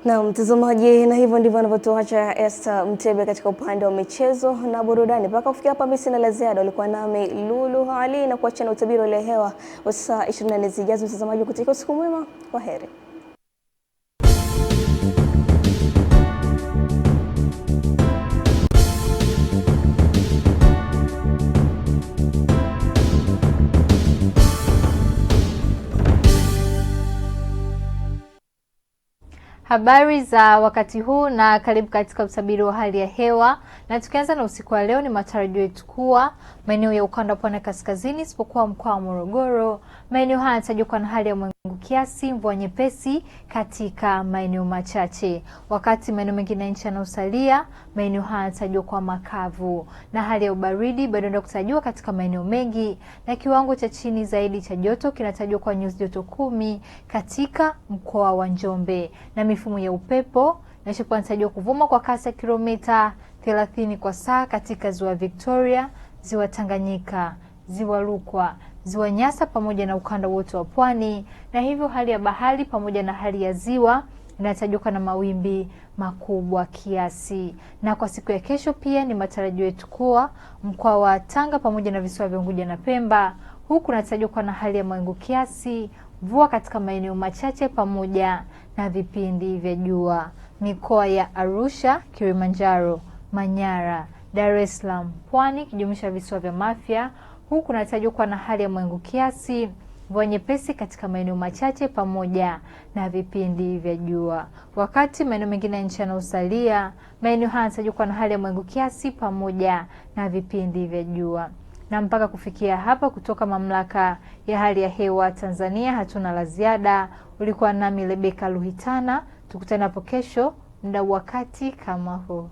Na mtazamaji, na hivyo ndivyo anavyotuacha Esther Mtebe katika upande wa michezo na burudani. Mpaka kufikia hapa mimi sina la ziada. Ulikuwa nami Lulu Ali na kuacha na utabiri wa hewa wa saa 24 zijazo. Mtazamaji, kutakia usiku mwema. Kwaheri. Habari za wakati huu na karibu katika utabiri wa hali ya hewa. Na tukianza na usiku wa leo, ni matarajio yetu kuwa maeneo ya ukanda wa pwani kaskazini isipokuwa mkoa wa Morogoro, maeneo haya yanatajwa kuwa na hali ya mawingu kiasi, mvua nyepesi katika maeneo machache, wakati maeneo mengine ya nchi yanayosalia maeneo haya yanatajwa kuwa makavu, na hali ya ubaridi bado ndio kutajwa katika maeneo mengi, na kiwango cha chini zaidi cha joto kinatajwa kwa nyuzi joto 10 katika mkoa wa Njombe, na mifumo ya upepo inatarajiwa kuvuma kwa kasi ya kilomita 30 kwa saa katika ziwa Victoria, ziwa Tanganyika, ziwa Rukwa, ziwa Nyasa pamoja na ukanda wote wa pwani, na hivyo hali ya bahari pamoja na hali ya ziwa inatajwa na mawimbi makubwa kiasi. Na kwa siku ya kesho pia ni matarajio yetu kuwa mkoa wa Tanga pamoja na visiwa vya Unguja na Pemba, huku inatajwa na hali ya mawingu kiasi, mvua katika maeneo machache pamoja na vipindi vya jua. Mikoa ya Arusha, Kilimanjaro, Manyara, Dar es Salaam, Pwani kijumlisha visiwa vya Mafia, huku kunatajwa na hali ya mawingu kiasi, mvua nyepesi katika maeneo machache pamoja na vipindi vya jua. Wakati maeneo mengine ya nchi yanayosalia, maeneo haya yanatajwa na hali ya mawingu kiasi pamoja na vipindi vya jua. Na mpaka kufikia hapa, kutoka Mamlaka ya Hali ya Hewa Tanzania hatuna la ziada. Ulikuwa nami Rebeka Luhitana. Tukutane hapo kesho muda wakati kama huu.